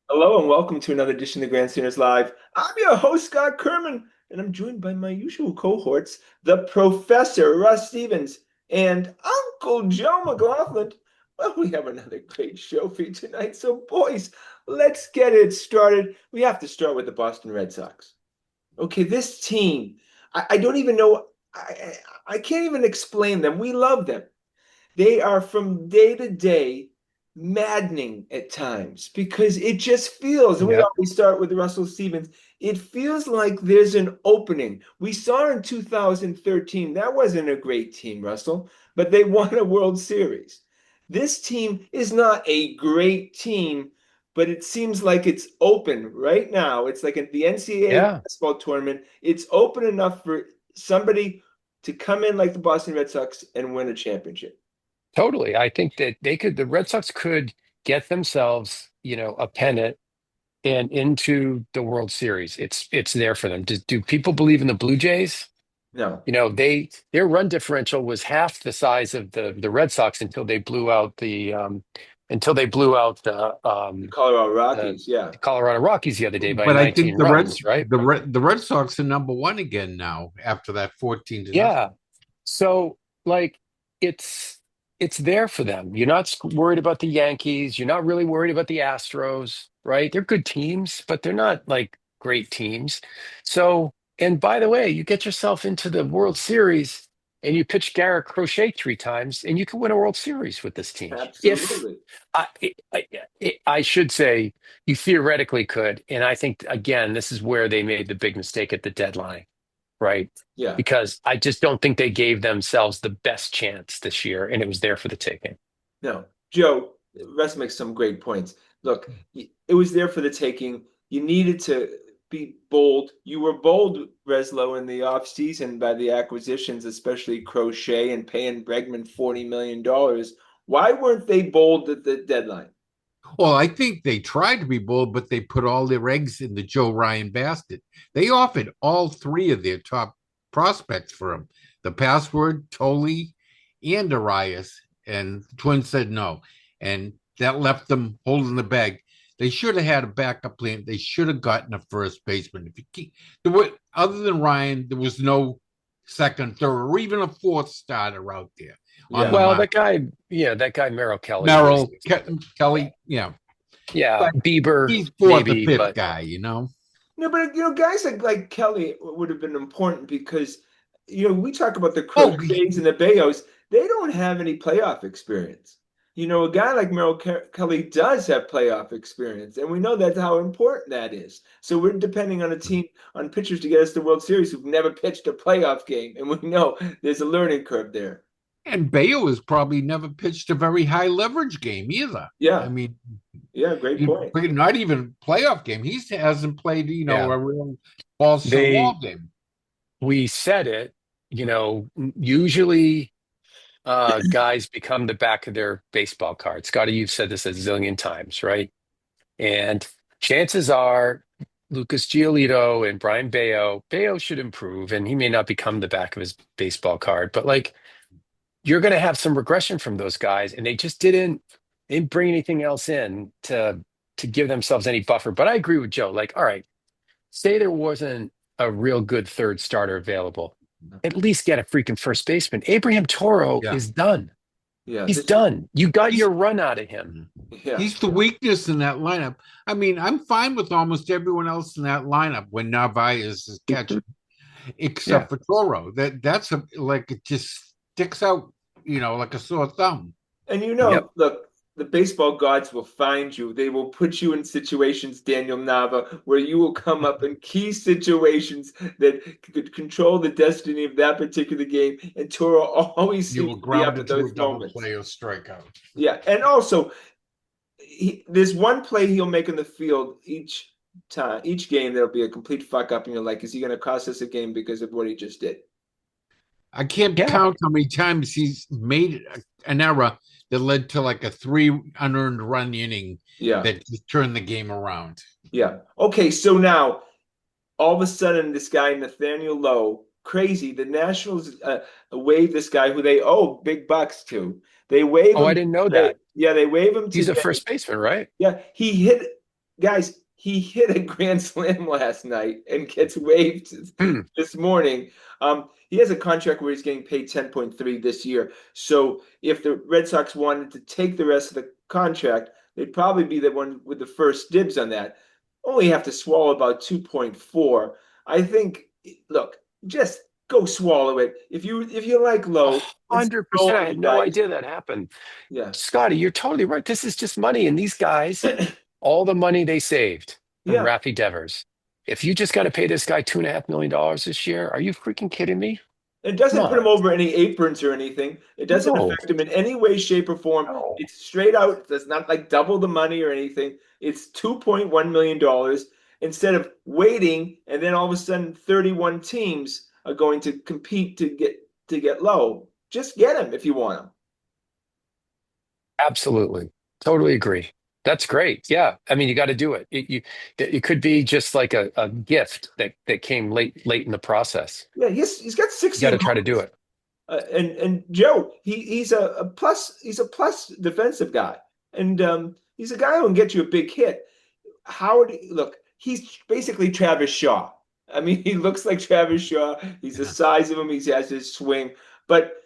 Hello and welcome to another edition of Grandstanders Live. I'm your host, Scott Kerman, and I'm joined by my usual cohorts, the Professor Russ Stevens and Uncle Joe McLaughlin. Well, we have another great show for you tonight. So, boys, let's get it started. We have to start with the Boston Red Sox. Okay, this team, I don't even know, I can't even explain them. We love them. They are from day to day maddening at times because it just feels, and we Yeah. always start with Russell Stevens, it feels like there's an opening. We saw in 2013, that wasn't a great team, Russell, but they won a World Series. This team is not a great team, but it seems like it's open right now. It's like at the NCAA Yeah, basketball tournament. It's open enough for somebody to come in like the Boston Red Sox and win a championship. totally. I think that the Red Sox could get themselves, a pennant and into the World Series. It's there for them. Do people believe in the Blue Jays? No. Their run differential was half the size of the Red Sox until they blew out The Colorado the Rockies, yeah. Colorado Rockies the other day by But I think 19 runs, right? the Red Sox are number one again now after that 14 to nothing. Yeah. So like it's it's there for them. You're not worried about the Yankees. You're not really worried about the Astros, right? They're good teams, but they're not like great teams. So, and by the way, you get yourself into the World Series and you pitch Garrett Crochet three times and you can win a World Series with this team. If Absolutely. I, I should say you theoretically could, and I think again, this is where they made the big mistake at the deadline, right? Yeah. Because I just don't think they gave themselves the best chance this year, and it was there for the taking. No. Joe, Russ makes some great points. Look, it was there for the taking. You needed to be bold. You were bold, Reslow, in the offseason by the acquisitions, especially Crochet and paying Bregman $40 million. Why weren't they bold at the deadline? Well, I think they tried to be bold, but they put all their eggs in the Joe Ryan basket. They offered all three of their top prospects for him: the password, Tolley, and Arias, and the Twins said no, and that left them holding the bag. They should have had a backup plan. They should have gotten a first baseman. If you keep, other than Ryan, there was no second, third, or even a fourth starter out there on the Yeah. Well, market. That guy Merrill Kelly Merrill, yeah, Kelly, yeah, yeah, but Bieber he's fourth or maybe, fifth but No, but guys like Kelly would have been important because we talk about the Oh, Crochets and the Bayos. They don't have any playoff experience. A guy like Merrill Kelly does have playoff experience, and we know that's how important that is. So we're depending on a team on pitchers to get us to World Series who've never pitched a playoff game, and we know there's a learning curve there. and Bayo has probably never pitched a very high leverage game either. I Yeah, mean, yeah, great point. not even playoff game. He hasn't played, yeah, a real balls to the they wall game. we said it, usually guys become the back of their baseball card. Scotty, you've said this a zillion times, right? And chances are Lucas Giolito and Brian Bayo should improve, and he may not become the back of his baseball card, but like you're going to have some regression from those guys, and they didn't bring anything else in to give themselves any buffer. But I agree with Joe. Like, all right, say there wasn't a real good third starter available, at least get a freaking first baseman. Abraham Toro Yeah, is done. Yeah, He's done. You got he's your run out of him. yeah, he's the weakness in that lineup. I mean, I'm fine with almost everyone else in that lineup when Narvaez is catching, Yeah. except for Toro. That's like it just sticks out, like a sore thumb. and Yep. look, the baseball gods will find you. They will put you in situations, Daniel Nava, where you will come up in key situations that could control the destiny of that particular game. And Toro always You seems will to be ground up at into a those double moments. play or strikeout. Yeah, and also there's one play he'll make in the field each game that'll be a complete fuck up, and you're like, is he going to cost us a game because of what he just did? I can't Yeah. count how many times he's made an error that led to like a three unearned run inning Yeah, that just turned the game around. yeah. Okay, so now all of a sudden this guy Nathaniel Lowe, crazy. The Nationals waive this guy who they owe big bucks to. They waive Oh, I him didn't know today. that. Yeah, they waive him He's a today. first baseman, right? Yeah, he hit guys, he hit a grand slam last night and gets waived this morning. He has a contract where he's getting paid 10.3 this year. So if the Red Sox wanted to take the rest of the contract, they'd probably be the one with the first dibs on that. Only have to swallow about 2.4. I think, look, just go swallow it. If you like Lowe, it's 100%. I Lowe, had no guys. idea that happened. Yeah. Scotty, you're totally right. This is just money. And these guys, all the money they saved from Yeah. Raffy Devers. If you just got to pay this guy $2.5 million this year, are you freaking kidding me? It Come doesn't put on. him over any aprons or anything. It doesn't No, affect him in any way, shape, or form. no. It's straight out. It's not like double the money or anything. It's $2.1 million instead of waiting, and then all of a sudden 31 teams are going to compete to get Low. Just get him if you want him. Absolutely. Totally agree. That's great. Yeah. I mean, you got to do it. It could be just like a gift that came late in the process. Yeah, he's got You got 16 to try to do homers. it. And Joe, he's a plus. He's a plus defensive guy, and he's a guy who can get you a big hit. Howard, look, he's basically Travis Shaw. I mean, he looks like Travis Shaw. He's the size of him. He has his swing, but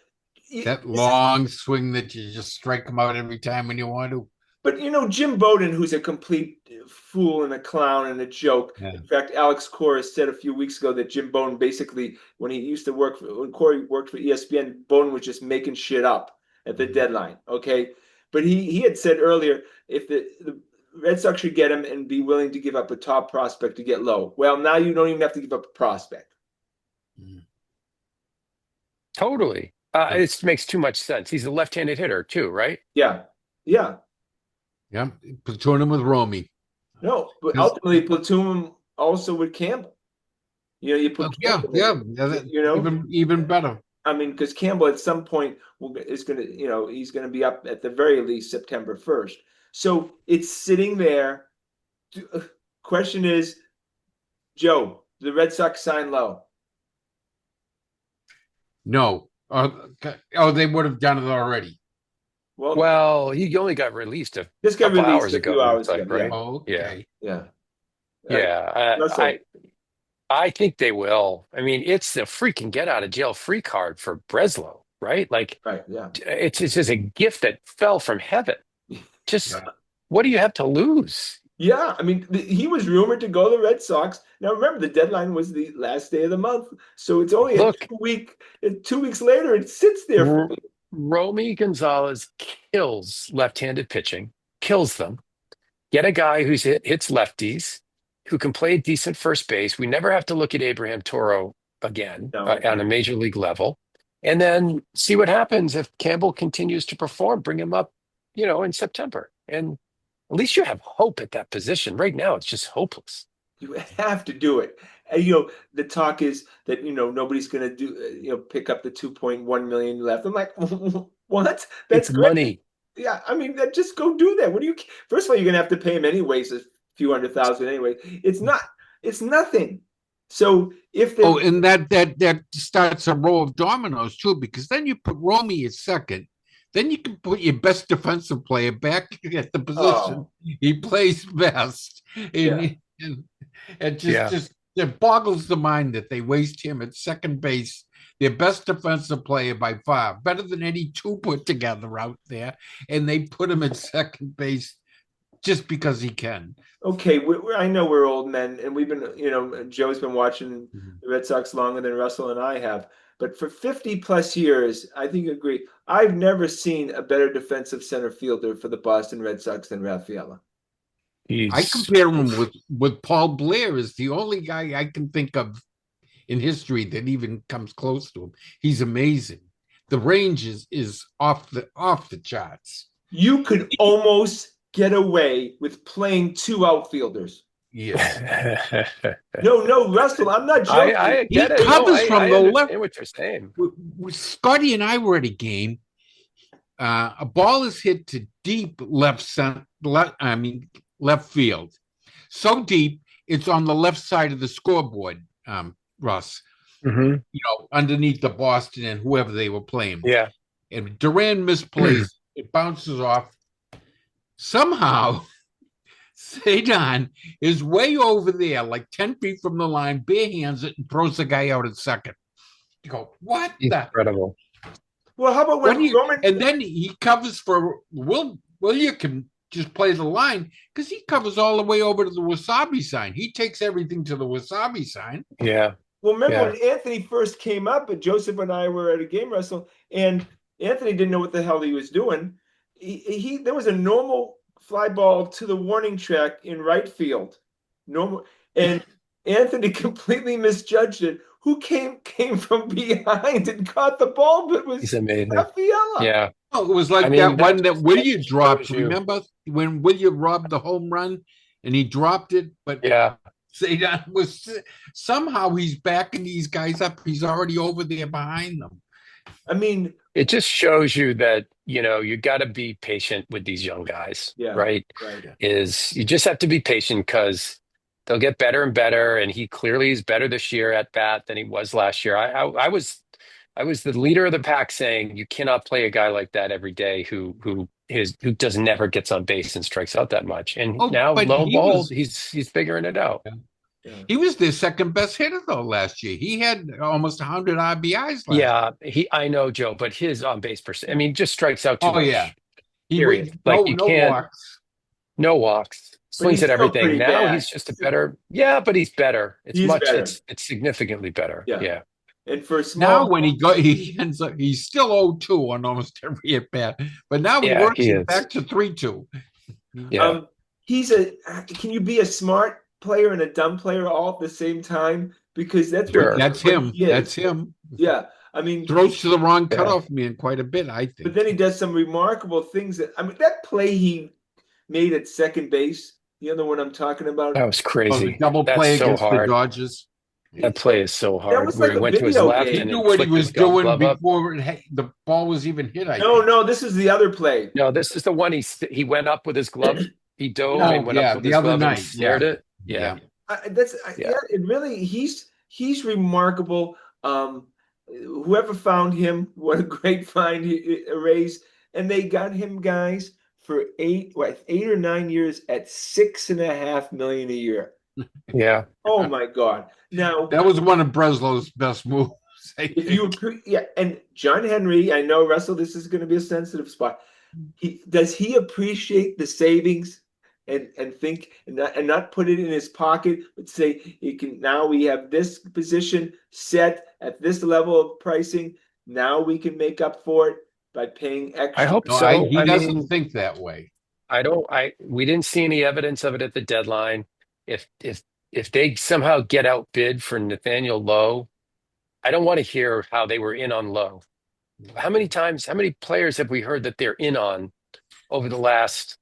That long swing that you just strike him out every time when you want to. But Jim Bowden, who's a complete fool and a clown and a joke. Yeah. In fact, Alex Cora said a few weeks ago that Jim Bowden basically, when he used to when Corey worked for ESPN, Bowden was just making shit up at the deadline. Okay, but he had said earlier if the Red Sox should get him and be willing to give up a top prospect to get Low. Well, now you don't even have to give up a prospect. Totally. It makes too much sense. He's a left-handed hitter too, right? Yeah, yeah. Yeah, platoon him with Romy. No, but ultimately platoon him also with Campbell. You put Campbell in, even better. I mean, because Campbell at some point is going to, he's going to be up at the very least September 1st. So it's sitting there. Question is, Joe, the Red Sox sign Low? No. They would have done it already. Well, he only got released a This got couple released hours a ago, few it hours looks like, ago. right? Okay. Yeah. Yeah. Russell. I think they will. I mean, it's the freaking get out of jail free card for Breslow, right? Like, Right. Yeah. it's just a gift that fell from heaven. Just Yeah. what do you have to lose? Yeah, I mean, he was rumored to go to the Red Sox. Now, remember, the deadline was the last day of the month, so it's only Look, 2 weeks later. It sits there. Romy Gonzalez kills left-handed pitching, kills them. Get a guy who's hits lefties, who can play decent first base. We never have to look at Abraham Toro again on a major league level, and then see what happens if Campbell continues to perform. Bring him up, in September, and at least you have hope at that position. Right now, it's just hopeless. You have to do it. And, the talk is that, nobody's going to do, pick up the 2.1 million left. I'm like, what? That's It's great. money. Yeah, I mean, just go do that. First of all, you're going to have to pay him anyways, a few $100,000 anyway. It's nothing. So if and that starts a row of dominoes too, because then you put Romy at second. Then you can put your best defensive player back at the position he plays best. And just it boggles the mind that they waste him at second base, their best defensive player by far, better than any two put together out there, and they put him at second base just because he can. Okay, I know we're old men, and we've been, Joe's been watching the Red Sox longer than Russell and I have. But for 50 plus years, I think you agree, I've never seen a better defensive center fielder for the Boston Red Sox than Rafaela. I compare him with Paul Blair as the only guy I can think of in history that even comes close to him. He's amazing. The range is off the charts. You could almost get away with playing two outfielders. Yes. No, Russell, I'm not joking. I get it. He covers from the left. I understand what you're saying. Scotty and I were at a game. A ball is hit to deep left field. So deep, it's on the left side of the scoreboard, Russ. Mm-hmm. Underneath the Boston and whoever they were playing. Yeah. And Duran misplays. It bounces off. Somehow Sadon is way over there, like 10 feet from the line, bare hands it, and throws the guy out at second. You go, what the? Incredible. Well, how about What when do you? Roman? And then he covers for Will you can just play the line because he covers all the way over to the wasabi sign. He takes everything to the wasabi sign. Yeah. Well, remember Yeah. when Anthony first came up, and Joseph and I were at a game wrestle, and Anthony didn't know what the hell he was doing. There was a normal fly ball to the warning track in right field, normal, and Anthony completely misjudged it. Who came from behind and caught the ball? But it was He's amazing. Rafaela. Yeah. Oh, it was like I mean, that one that that William just dropped. shows you. Remember when William robbed the home run and he dropped it? But Yeah. Sadon was somehow he's backing these guys up. He's already over there behind them. I mean, It just shows you that, you got to be patient with these young guys, yeah, right? right. You just have to be patient because they'll get better and better. And he clearly is better this year at bat than he was last year. I was the leader of the pack saying you cannot play a guy like that every day who does never gets on base and strikes out that much. And Oh, now, but lo and he behold, was he's figuring it out. he was their second best hitter though last year. He had almost 100 RBIs last year. Yeah, I know, Joe, but his on base percent, I mean, just strikes out too Oh much. yeah. Period. Like you no can't, walks. no walks, But he's swings at still everything. pretty Now bad. he's just a better, yeah, but he's better. He's better. It's significantly better. Yeah. Yeah. And for Now small, when he ends up, he's still 0-2 on almost every at bat, but now he Yeah, works he it is. back to 3-2. Yeah. can you be a smart player and a dumb player all at the same time? Because that's Sure. That's what him. he is. That's him. Yeah. I mean, Throws to the wrong Yeah. cutoff man quite a bit, I but think. then he does some remarkable things. That play he made at second base, the other one I'm talking about, That was Oh, the crazy. double That's play so against the hard. Dodgers. That play is so hard. was Where like he a went to his video left game. He and knew then what he flicked was his doing glove up. before the ball was even hit. I No, think. no, this is the other play. No, this is the one he went up with his glove. He dove Oh, and went yeah, up with the his other glove and night, snared yeah. it. Yeah. Yeah. It really he's remarkable. Whoever found him, what a great find he raised, and they got him guys for 8 or 9 years at $6.5 million a year. Yeah. Oh my God! Now That was one of Breslow's best moves. if you and John Henry, I know Russell, this is going to be a sensitive spot. Does he appreciate the savings and think and not put it in his pocket, but say he can now we have this position set at this level of pricing. Now we can make up for it by paying extra. I hope No, so. he I doesn't mean, think that way. we didn't see any evidence of it at the deadline. If they somehow get outbid for Nathaniel Lowe, I don't want to hear how they were in on Lowe. How many players have we heard that they're in on over the last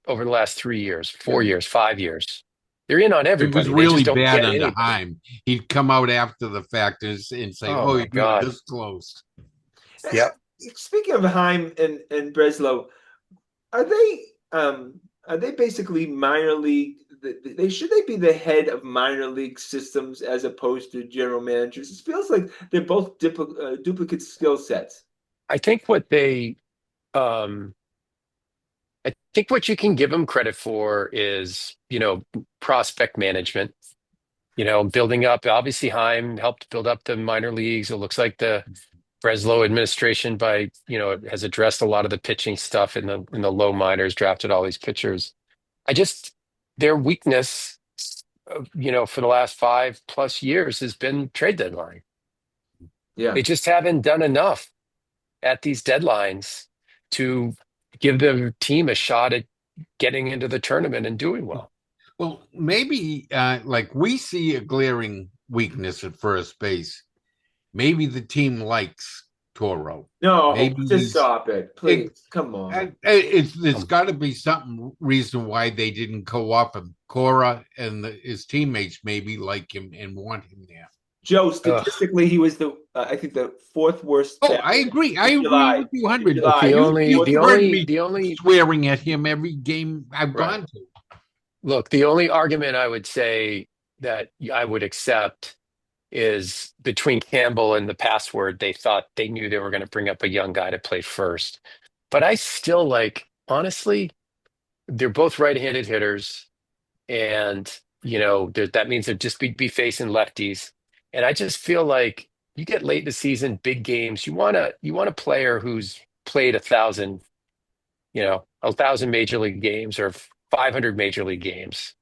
3 years, 4 years, 5 years? They're in on It everybody. was They really just don't bad get under anybody. Heim. He'd come out after the fact and say, Oh, "Oh, my you're God. this close." Yep. Speaking of Heim and Breslow, are they basically minor league? Should they be the head of minor league systems as opposed to general managers? It feels like they're both duplicate skill sets. I think I think what you can give them credit for is, prospect management, building up. Obviously, Heim helped build up the minor leagues. It looks like the Breslow administration has addressed a lot of the pitching stuff in the low minors, drafted all these pitchers. Their weakness, for the last 5+ years has been trade deadline. Yeah. They just haven't done enough at these deadlines to give the team a shot at getting into the tournament and doing well. Well, maybe like we see a glaring weakness at first base. Maybe the team likes Toro. No, Maybe just stop it, please. Come on. There's got to be some reason why they didn't co-op him. Cora and his teammates maybe like him and want him there. Joe, statistically, he was I think the fourth worst. Oh, I agree. I agree with you 100. The only swearing at him every game I've gone to. Look, the only argument I would say that I would accept is between Campbell and the password. They knew they were going to bring up a young guy to play first. But I still honestly, they're both right-handed hitters. and that means they'll just be facing lefties. And I just feel like you get late in the season, big games. You want a player who's played 1,000 major league games or 500 major league games.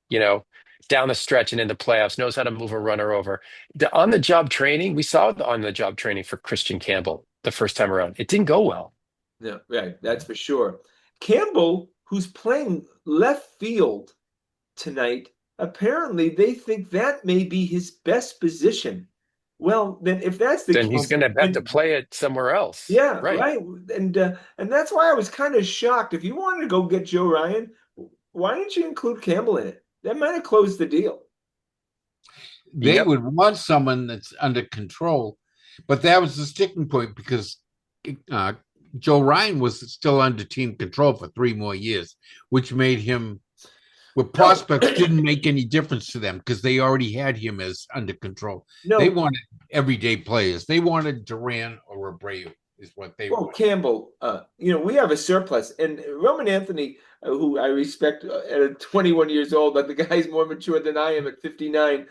Down the stretch and in the playoffs, knows how to move a runner over. The on the job training, we saw the on the job training for Christian Campbell the first time around. It didn't go well. No, right, that's for sure. Campbell, who's playing left field tonight, apparently they think that may be his best position. Well, then if that's the Then he's case, going to have to play it somewhere else. yeah, Right. right. And that's why I was kind of shocked. If you wanted to go get Joe Ryan, why didn't you include Campbell in it? That might have closed the deal. They Yep. would want someone that's under control, but that was the sticking point because Joe Ryan was still under team control for 3 more years, which made him, with prospects, didn't make any difference to them because they already had him as under control. No, They wanted everyday players. They wanted Duran or Abreu is what they well, wanted. Campbell, we have a surplus, and Roman Anthony, who I respect at 21 years old, but the guy's more mature than I am at 59.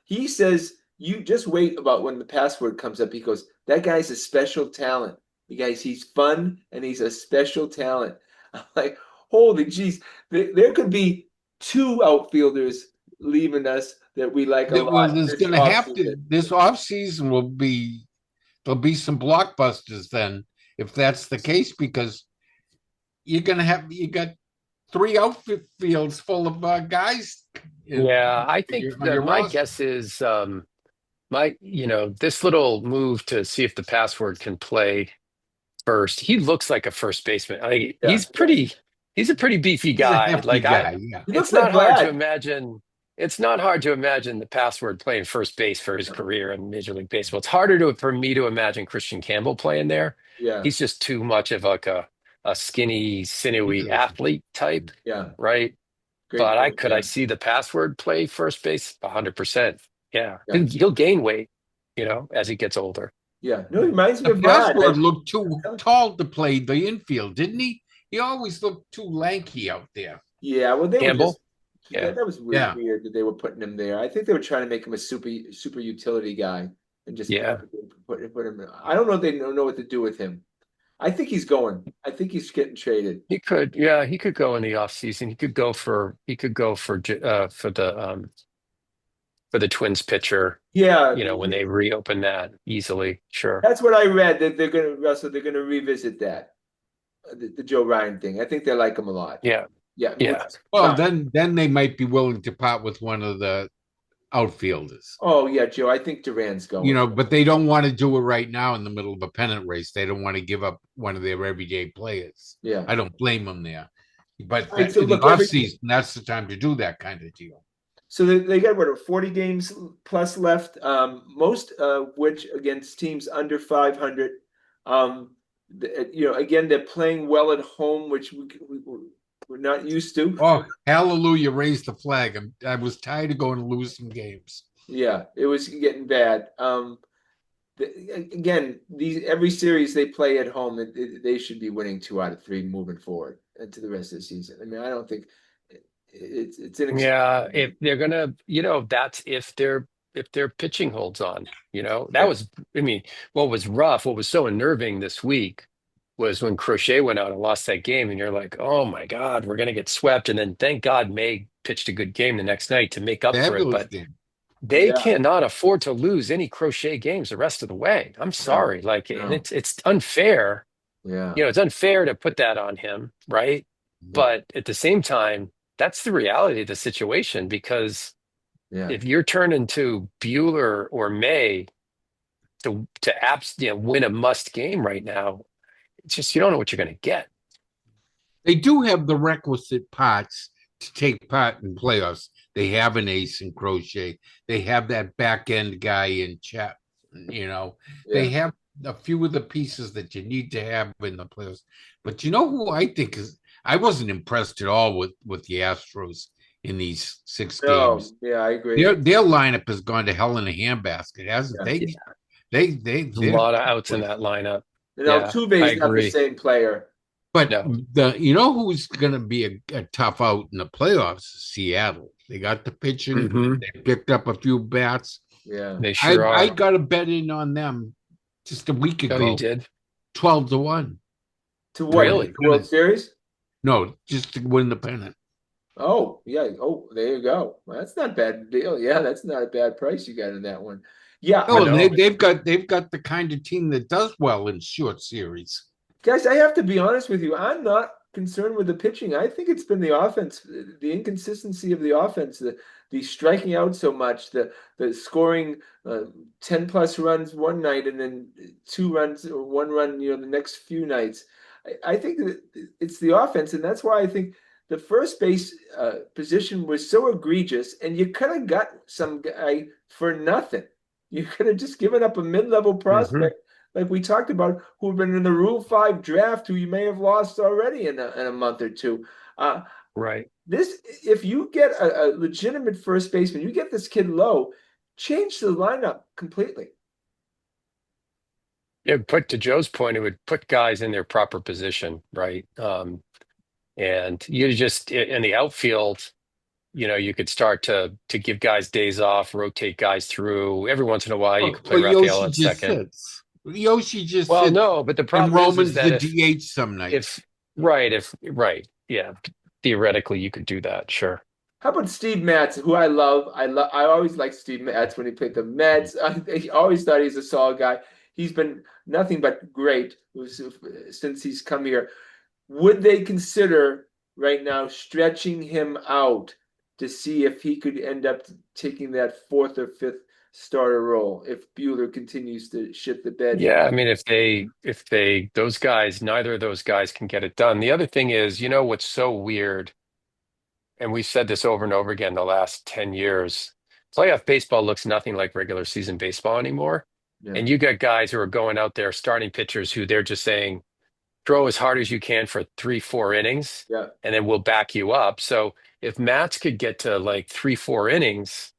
He says, "You just wait about when the password comes up." He goes, "That guy's a special talent. You guys, he's fun and he's a special talent." I'm like, holy jeez, there could be 2 outfielders leaving us that we like a Well, lot there's this going to have to, offseason. this offseason there'll be some blockbusters then, if that's the case, because you got 3 outfields full of guys. Yeah, I think On that your my roster. guess is this little move to see if the password can play first. He looks like a first baseman. Yeah, he's a pretty beefy He's a guy. hefty guy, yeah. he looks It's like not hard to Vlad. imagine. It's not hard to imagine the password playing first base for his career in Major League Baseball. It's harder for me to imagine Christian Campbell playing there. Yeah, He's just too much of like a skinny, sinewy athlete type, yeah, right? great But point. I see the password play first base 100%. Yeah. Yeah. He'll gain weight, as he gets older. Yeah, no, he reminds me The of Vlad. password looked too tall to play the infield, didn't he? He always looked too lanky out there. Yeah, well, they were Campbell? just Yeah. that was Yeah. weird that they were putting him there. I think they were trying to make him a super utility guy and just Yeah. put him. I don't know if they don't know what to do with him. I think he's going. I think he's getting traded. He could, yeah, he could go in the offseason. For the Twins pitcher, Yeah, when they reopen that easily. Sure. that's what I read. That they're gonna revisit that the Joe Ryan thing. I think they like him a lot. Yeah. Yeah. Yeah. Well, then they might be willing to part with one of the outfielders. Oh yeah, Joe. I think Duran's going. But they don't want to do it right now in the middle of a pennant race. They don't want to give up one of their everyday players. Yeah. I don't blame them there. But Right, so in the look, offseason, that's the time to do that kind of deal. So they got 40 games plus left, most of which against teams under 500. Again, they're playing well at home, which we're not used to. Oh, hallelujah! Raise the flag. I was tired of going to lose some games. Yeah, it was getting bad. Again, every series they play at home, they should be winning 2 out of 3 moving forward into the rest of the season. I mean, I don't think it's Yeah, if they're gonna, that's if their pitching holds on. That was, what was rough, what was so unnerving this week was when Crochet went out and lost that game, and you're like, oh my God, we're gonna get swept. And then thank God May pitched a good game the next night to make up for it. But they cannot afford to lose any Crochet games the rest of the way. I'm sorry, and it's unfair. Yeah, It's unfair to put that on him, right? But at the same time, that's the reality of the situation, because if you're turning to Bueller or May to win a must game right now, it's just you don't know what you're going to get. They do have the requisite parts to take part in playoffs. They have an ace in Crochet. They have that back end guy in chat. They have a few of the pieces that you need to have in the playoffs. But you know who I think I wasn't impressed at all with the Astros in these 6 games. Yeah, I agree. Their lineup has gone to hell in a handbasket, hasn't they? There's a lot of outs in that lineup. And Altuve's not the same player. But No. you know who's going to be a tough out in the playoffs? Seattle. They got the pitching. Hmm. They picked up a few bats. Yeah. They I sure I are. got a bet in on them just a week Oh, you ago, did? 12-1. To what? To get Really? the World Series? No, just to win the pennant. Oh, yeah. Oh, there you go. Well, that's not a bad deal. Yeah, that's not a bad price you got in that one. Yeah, I Oh, and know. they've got the kind of team that does well in short series. guys, I have to be honest with you. I'm not concerned with the pitching. I think it's been the offense, the inconsistency of the offense, the striking out so much, the scoring 10 plus runs one night and then 2 runs or 1 run, the next few nights. I think that it's the offense, and that's why I think the first base position was so egregious, and you could have got some guy for nothing. You could have just given up a mid-level Hmm. prospect like we talked about, who've been in the Rule 5 draft, who you may have lost already in a month or two. Uh, Right. if you get a legitimate first baseman, you get this kid low, change the lineup completely. Yeah, put to Joe's point, it would put guys in their proper position, right? And you just in the outfield, you could start to give guys days off, rotate guys through. Every once in a while, you Well, could play well, Raphael Yoshi at just second. sits. Yoshi just Well, sits, no, but the and problem is Roman's that the if DH some nights. if right, if right, yeah, theoretically you could do that, sure. How about Steve Matz, who I love? I always liked Steve Matz when he played the Mets. I always thought he's a solid guy. He's been nothing but great since he's come here. Would they consider right now stretching him out to see if he could end up taking that fourth or fifth starter role if Bueller continues to shit the bed Yeah, here? I mean, if they those guys, neither of those guys can get it done. The other thing is, what's so weird, and we've said this over and over again the last 10 years, playoff baseball looks nothing like regular season baseball anymore. Yeah, And you got guys who are going out there starting pitchers who they're just saying, throw as hard as you can for 3, 4 innings, yeah, and then we'll back you up. So if Mats could get to like 3, 4 innings,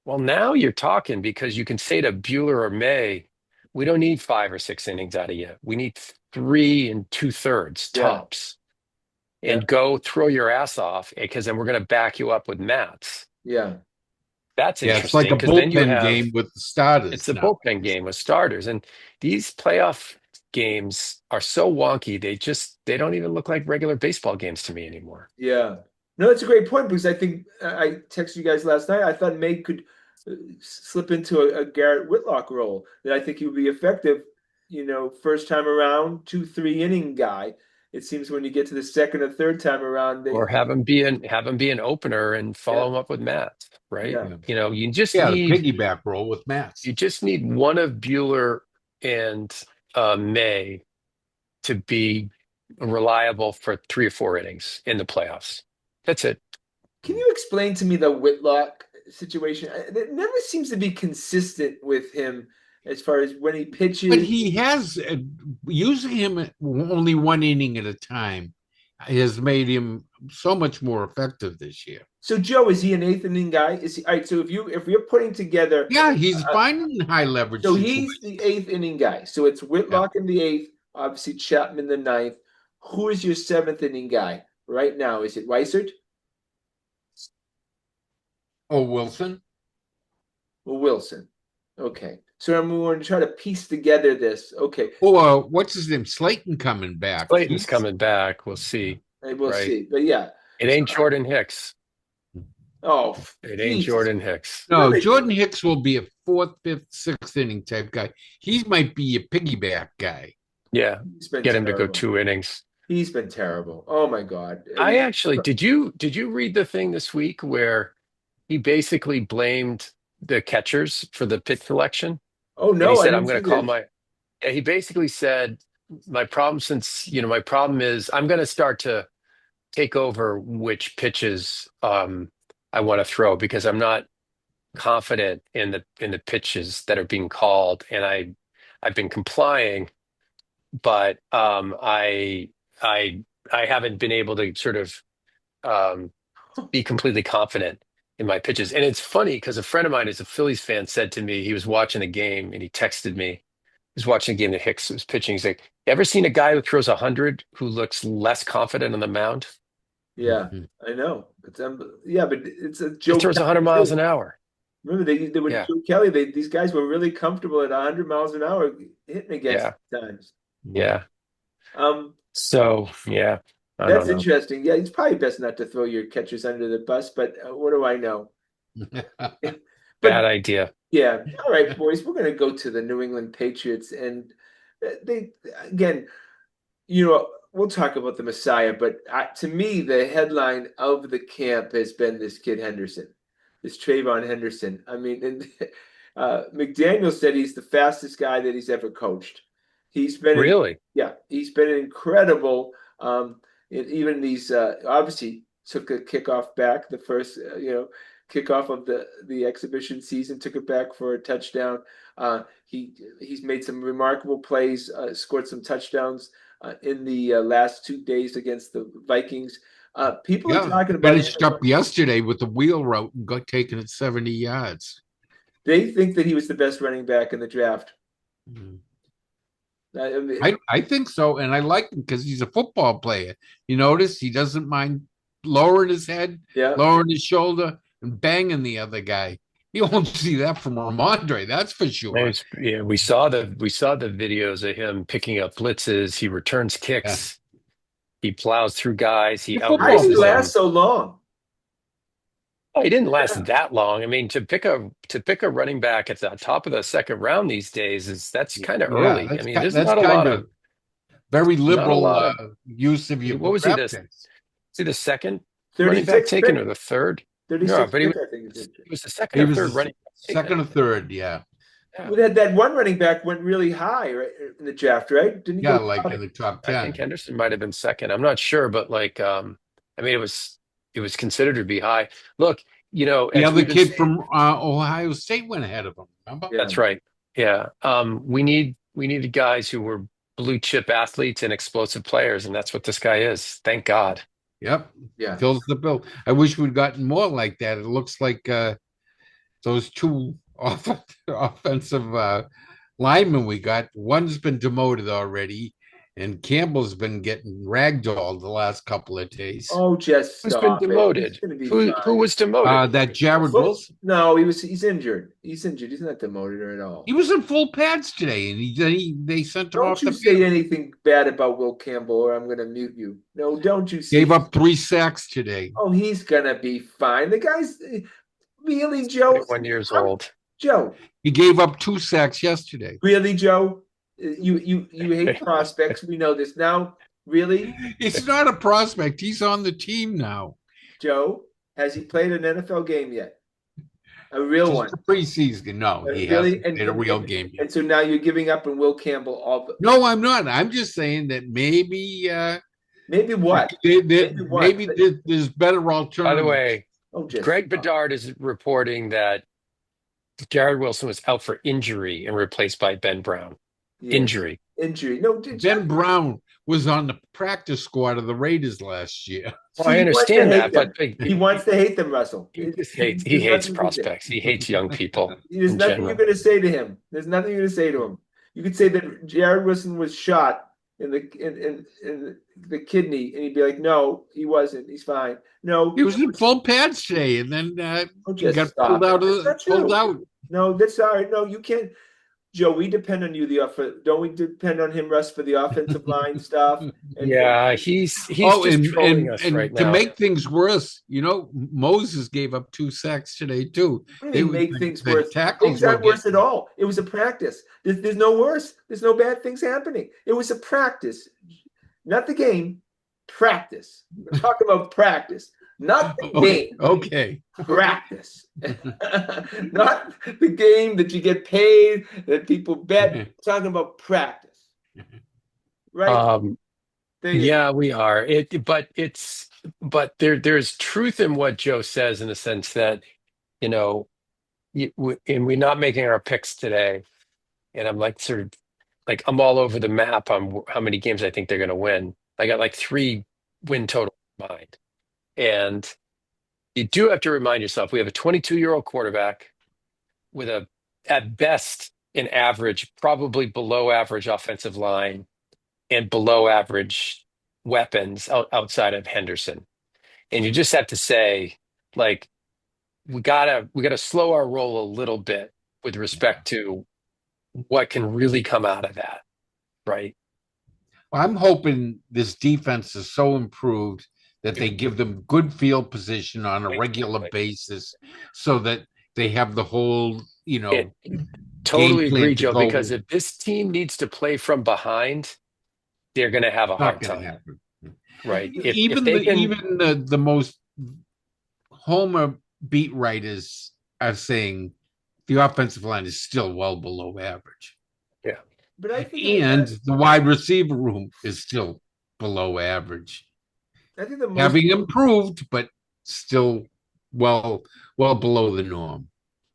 well, now you're talking because you can say to Bueller or May, we don't need 5 or 6 innings out of you. We need 3 and 2/3 yeah, tops. yeah, And go throw your ass off because then we're going to back you up with Mats. yeah, That's Yeah, it's like interesting a because then you bullpen have game with the it's starters a now. bullpen game with starters. And these playoff games are so wonky. They don't even look like regular baseball games to me anymore. yeah. No, that's a great point because I think I texted you guys last night. I thought May could slip into a Garrett Whitlock role that I think he would be effective, first time around, 2, 3 inning guy. It seems when you get to the second or third time around, Or have him be an opener and yeah, follow him up with Matt, right? yeah, Yeah, You just yeah, the need piggyback role with Mats. you just need one of Bueller and May to be reliable for 3 or 4 innings in the playoffs. That's it. Can you explain to me the Whitlock situation? It never seems to be consistent with him as far as when he But pitches. he has using him only one inning at a time has made him so much more effective this year. So Joe, is he an eighth inning guy? Is he all right? So if you're putting together, Yeah, he's uh, fine in high leverage so he's situations. the eighth inning guy. So it's Yeah. Whitlock in the eighth, obviously Chapman the ninth. Who is your seventh inning guy right now? Is it Weissert Oh, Wilson. or Wilson? Okay. So I'm going to try to piece together this. Okay. Oh, what's his name? Slayton coming back. Clayton's coming back. We'll see, We'll right? see. But yeah. It So, ain't Jordan Hicks. oh, It ain't Jesus. Jordan Hicks. No, Jordan Hicks will be a fourth, fifth, sixth inning type guy. He might be a piggyback guy. Yeah, He's been get him to go terrible. 2 innings. He's been terrible. Oh my God. I actually did you read the thing this week where he basically blamed the catchers for the pitch selection? Oh And he no, I said, didn't I'm going see to call this. my, yeah, he basically said, my problem is I'm going to start to take over which pitches I want to throw because I'm not confident in the pitches that are being called. And I've been complying, but I, I haven't been able to sort of um, be completely confident in my pitches. And it's funny because a friend of mine who's a Phillies fan said to me, he was watching the game and he texted me, he was watching a game that Hicks was pitching. He's like, Ever seen a guy who throws 100 who looks less confident on the mound? Yeah, I know. Yeah, but it's a He Joe throws 100 Kelly miles too. an hour. Remember they were Yeah, Joe Kelly. These guys were really comfortable at 100 miles an hour hitting against yeah, times. yeah. Um, So, yeah, I that's don't know. interesting. Yeah, it's probably best not to throw your catchers under the bus, but what do I know? Bad But idea. yeah, all right, boys, we're going to go to the New England Patriots, and they again, we'll talk about the Messiah, but to me, the headline of the camp has been this kid Henderson, this Trayvon Henderson. I mean, and McDaniel said he's the fastest guy that he's ever coached. He's been in, Really? yeah, he's been incredible. Even these obviously took a kickoff back the first, kickoff of the exhibition season, took it back for a touchdown. He's made some remarkable plays, scored some touchdowns in the last 2 days against the Vikings. People are Yeah, talking about him. finished up yesterday with the wheel route and got taken at 70 yards. They think that he was the best running back in the draft. Mhm. I mean, I think so, and I like him because he's a football player. You notice he doesn't mind lowering his head, yeah. lowering his shoulder, and banging the other guy. You won't see that from Ramondre, that's for sure. Yeah, we saw the videos of him picking up blitzes. He returns Yeah, kicks. He plows through guys. He he's a How did football he outraces player. them. last so long? Oh, he didn't last Yeah. that long. I mean, to pick a running back at the top of the second round these days that's kind of Yeah, early. I mean, there's that's not a kind lot of of very not a liberal lot of use of your what was he draft this? picks. Is he the second running back 36 taken pick. or the third? No, 36 but he pick, was I think is it. he was the second He or was third the running back taken. second or third, yeah. Yeah, We had that one running back went really high, right, in the draft, right? Didn't he Yeah, go like top? in the top I think 10. Henderson might have been second. I'm not sure, but like I mean it was considered to be high. Look, The as other we've been kid saying, from Ohio State went ahead of him. Remember? Yeah. that's right. Yeah. We needed guys who were blue chip athletes and explosive players, and that's what this guy is. Thank God. Yep, Yeah. fills the bill. I wish we'd gotten more like that. It looks like those two offensive linemen we got. One's been demoted already, and Campbell's been getting ragdolled the last couple of days. Oh, just Who's been stop it. He's demoted? going to be Who fine. was demoted? That Jared Well, Wilson, no, he's injured. He's injured. He's not demoted at all. he was in full pads today, and they sent him Don't off you the say field. anything bad about Will Campbell or I'm going to mute you. No, don't you say. Gave up 3 sacks today. Oh, he's going to be fine. The guy's really, Joe. 21 years I'm, old. Joe, He gave up 2 sacks yesterday. really, Joe? You hate prospects. We know this now. Really, It's not a prospect. He's on the team now. Joe? Has he played an NFL game yet? A real one? Just a preseason. No, he Really? hasn't played a real game yet. And so now you're giving up on Will Campbell all the. No, I'm not. I'm just saying that Maybe what? Maybe what? maybe there's better alternatives. By the way, Oh, just Greg Bedard is reporting that Jared Wilson was out for injury and replaced by Ben Brown. yes. Injury. Injury. No, Ben Brown was on the practice squad of the Raiders last year. Well, See, I he wants to understand hate that, but them. He wants to hate them, Russell. he just There's hates he hates nothing you can say. prospects. He hates young people There's in nothing general. you're going to say to him. There's nothing you're going to say to him. You could say that Jared Wilson was shot in the kidney, and he'd be like, "No, he wasn't. He's fine." No, He was in full pads today, and then oh, he just got stop pulled it. out That's not pulled true. out. No, that's all right. No, you can't. Joe, we depend on you. Don't we depend on him, Russ, for the offensive line stuff? Yeah, he's Oh, just and trolling us right to now. make things worse, Moses gave up 2 sacks today too. Really make things worse. Tackles Things aren't were worse at all. It was a practice. There's no worse. There's no bad things happening. It was a practice, not the game. Practice. We're talking about practice, not the game. Okay. Practice, not the game that you get paid, that people bet. We're talking about practice, right? There you go. Yeah, we are. But there's truth in what Joe says in the sense that, you know, and we're not making our picks today. And I'm like sort of like I'm all over the map on how many games I think they're going to win. I got like 3 win total in mind. And you do have to remind yourself we have a 22-year-old quarterback with at best, an average, probably below average offensive line. and below average weapons outside of Henderson. And you just have to say, like, we gotta slow our roll a little bit with Yeah. respect to what can really come out of that, right? Well, I'm hoping this defense is so improved that they give them good field position on a regular Exactly. basis so that they have the whole, It game totally plan agree, to Joe, go because with. if this team needs to play from behind, they're gonna have a Not hard going to time, happen. right? If Even they the can, even the most Homer beat writers are saying the offensive line is still well below average. yeah. But And the wide receiver room is still below average. I think the most Having improved, but still well well below the norm.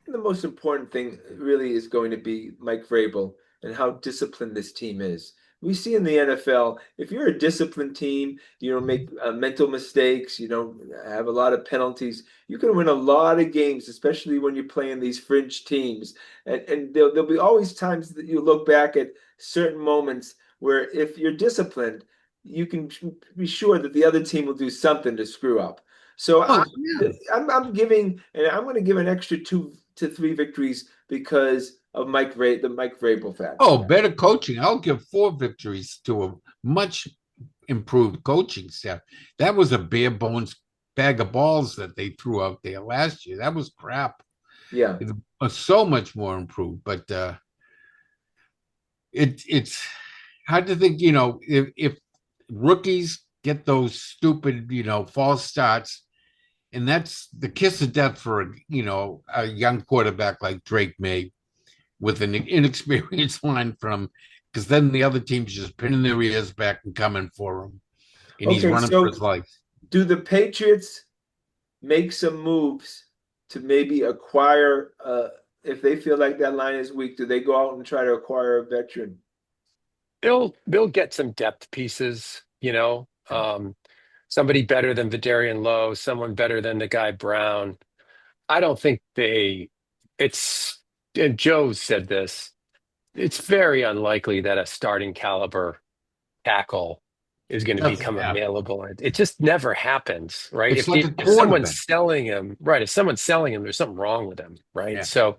the most important thing really is going to be Mike Vrabel and how disciplined this team is. We see in the NFL, if you're a disciplined team, you don't make mental mistakes, you don't have a lot of penalties, you can win a lot of games, especially when you're playing these fringe teams. And there'll be always times that you look back at certain moments where if you're disciplined, you can be sure that the other team will do something to screw up. So Oh yeah. I'm giving, and I'm going to give an extra 2 to 3 victories because of the Mike Vrabel factor. Oh, better coaching. I'll give 4 victories to a much improved coaching staff. That was a bare bones bag of balls that they threw out there last year. That was crap. Yeah. It was so much more improved, but it's hard to think. If rookies get those stupid, false starts, and that's the kiss of death for a young quarterback like Drake May with an inexperienced line from, because then the other team's just pinning their ears back and coming for him, and he's Okay, running for so his life. do the Patriots make some moves to maybe acquire if they feel like that line is weak, do they go out and try to acquire a veteran? They'll get some depth pieces, somebody better than Vidarian Lowe, someone better than the guy Brown. I don't think it's, and Joe said this, it's very unlikely that a starting caliber tackle is going to Doesn't become happen. available. It just never happens, right? It's like a If someone's quarterback. selling him, right? If someone's selling him, there's something wrong with him, right? Yeah. So,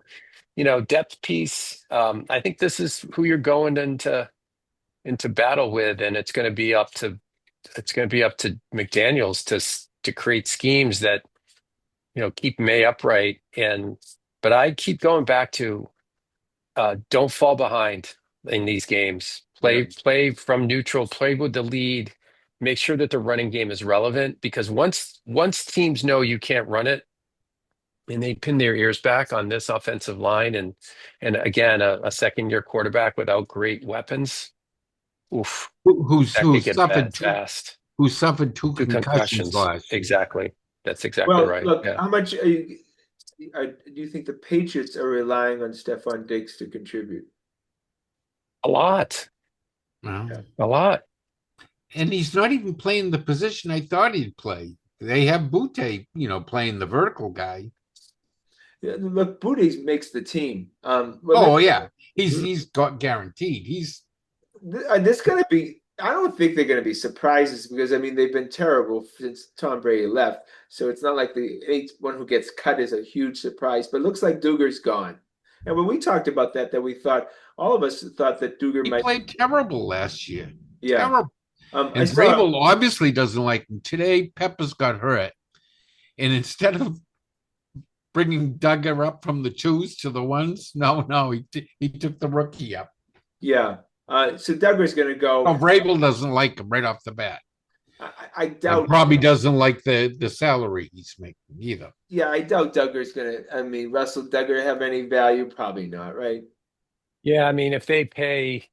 depth piece. I think this is who you're going into battle with, and it's going to be up to McDaniels to create schemes that keep May upright. But I keep going back to don't fall behind in these games. Yeah. Play from neutral. Play with the lead. Make sure that the running game is relevant because once teams know you can't run it and they pin their ears back on this offensive line and again a second year quarterback without great weapons, oof, Who's that could who's get bad suffered two fast. who suffered two Two concussions concussions. last year. Exactly. That's exactly Well, right. look, Yeah. how much do you think the Patriots are relying on Stephon Diggs to contribute? A lot. Well, Yeah. A lot. and he's not even playing the position I thought he'd play. They have Butte, playing the vertical guy. Yeah, look, Booties makes the team. Well, Oh yeah, he's got guaranteed. He's this going to be. I don't think they're going to be surprises because I mean they've been terrible since Tom Brady left. So it's not like the one who gets cut is a huge surprise. But it looks like Duger's gone. And when we talked about that we thought all of us thought that Duger he might. played terrible last year. Yeah. Terrible. I And saw. Vrabel obviously doesn't like him. Today, Peppers got hurt. And instead of bringing Duggar up from the twos to the ones, no, he took the rookie up. Yeah. So Duggar's going to Oh, go. Vrabel doesn't like him right off the bat. I And doubt. probably doesn't like the salary he's making either. Yeah, I doubt Duggar's going to. I mean, Russell Duggar have any value? Probably not, right? Yeah. I mean, if they pay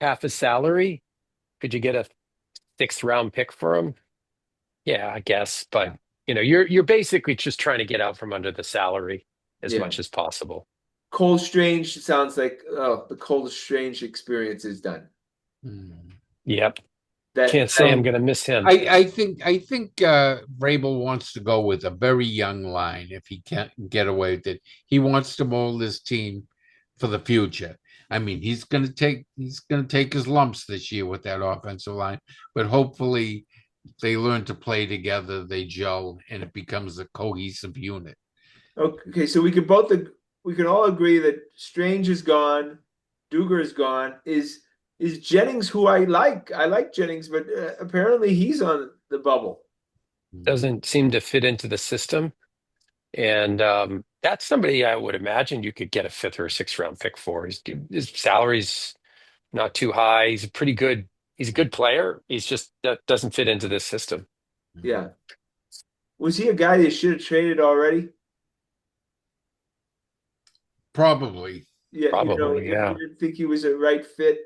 half a salary, could you get a sixth round pick for him? Yeah, I guess. But Yeah. you're basically just trying to get out from under the salary as Yeah. much as possible. Cole Strange sounds like the Cole Strange experience is done. Hmm. Yep. That Can't say I'm going to miss him. I think Vrabel wants to go with a very young line if he can't get away with it. He wants to mold his team for the future. I mean, he's gonna take his lumps this year with that offensive line, but hopefully they learn to play together, they gel, and it becomes a cohesive unit. Okay, so we can all agree that Strange is gone, Duger is gone. Is Jennings who I like? I like Jennings, but apparently he's on the bubble. Doesn't seem to fit into the system. And that's somebody I would imagine you could get a fifth or sixth round pick for. His salary's not too high. He's a good player. He's just that doesn't fit into this system. Yeah. Was he a guy they should have traded already? Probably. Yeah, Probably, if you yeah. didn't think he was a right fit,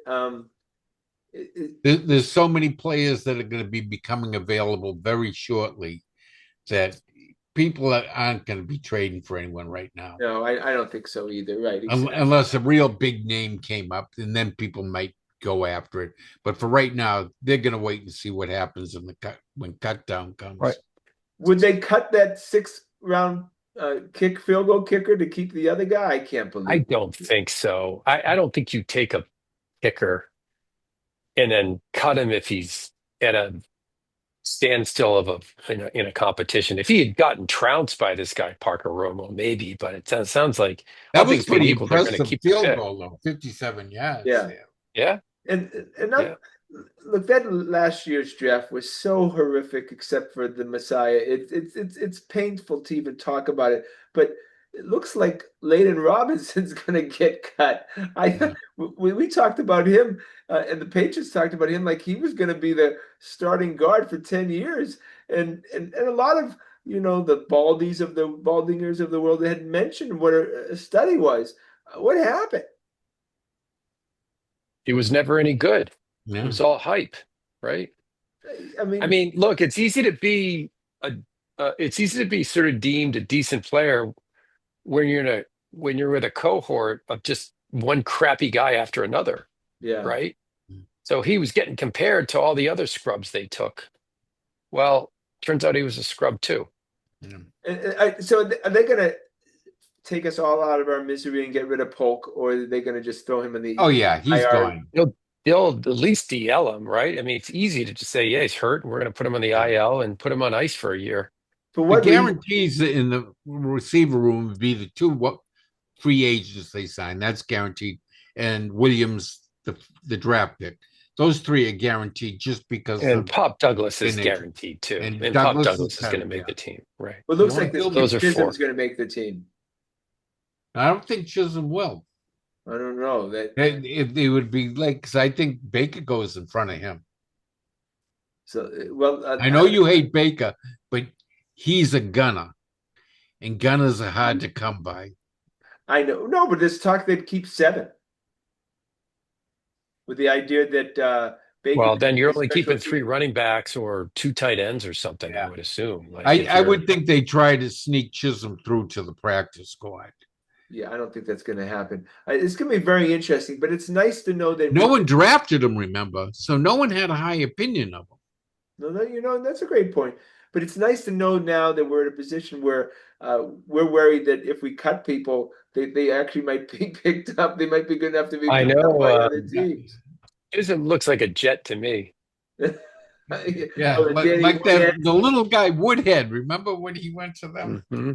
There's so many players that are going to be becoming available very shortly that people aren't going to be trading for anyone right now. no, I don't think so either. Right, exactly. Unless a real big name came up, and then people might go after it. But for right now, they're going to wait and see what happens in the cut when cut down comes. Right. Would they cut that sixth round field goal kicker to keep the other guy? I can't I believe. don't think so. I don't think you take a kicker and then cut him if he's at a standstill of in a competition. If he had gotten trounced by this guy Parker Romo, maybe, but it sounds like That all was things being pretty equal, they're going to impressive keep the field pick. goal, though, 57 yards. Yeah. There. Yeah, And yeah. look, that last year's draft was so horrific, except for the Messiah. It's painful to even talk about it, but it looks like Layden Robinson's going to get cut. Yeah. We talked about him, and the Patriots talked about him like he was going to be the starting guard for 10 years, and a lot of the Baldingers of the world had mentioned what a study was. What happened? He was never any good. It Yeah. was all hype, right? I I mean, mean, look, a it's easy to be sort of deemed a decent player when you're with a cohort of just one crappy guy after another, yeah. right? So he was getting compared to all the other scrubs they took. Well, turns out he was a scrub too. Yeah. So are they going to take us all out of our misery and get rid of Polk, or are they going to just throw him in the Oh yeah, he's IR? gone. They'll at least DL him, right? I mean, it's easy to just say, yeah, he's hurt, and we're going to put him on the IL and put him on ice for a year. For The what reason? guarantees in the receiver room would be the two free agents they signed. That's guaranteed, and Williams, the draft pick. Those three are guaranteed just because And of Pop Douglas is nature. guaranteed too. And And Pop Douglas Douglas is is going to hurt, make yeah. the team, right? Well, it looks The like only this Those kid are Chisholm's four. going to make the team. I don't think Chisholm will. I don't know that. If they would be like, because I think Baker goes in front of him. So well, I know you hate Baker, but he's a gunner, and gunners are hard to come by. I know no, but there's talk they'd keep 7 with the idea that Baker. Well, then you're only special keeping 3 running backs or 2 tight ends or something, I Yeah. would assume. Like I, if I you're would think they try to sneak Chisholm through to the practice squad. Yeah, I don't think that's going to happen. It's going to be very interesting, but it's nice to know that No one drafted him, remember? So no one had a high opinion of him. No, that's a great point. But it's nice to know now that we're in a position where we're worried that if we cut people, they actually might be picked up. They might be good enough to be I picked up by know other teams. Chisholm looks like a jet to me. Yeah, Oh, Danny like Woodhead. the little guy Woodhead. Remember when he went to them? Mm-hmm.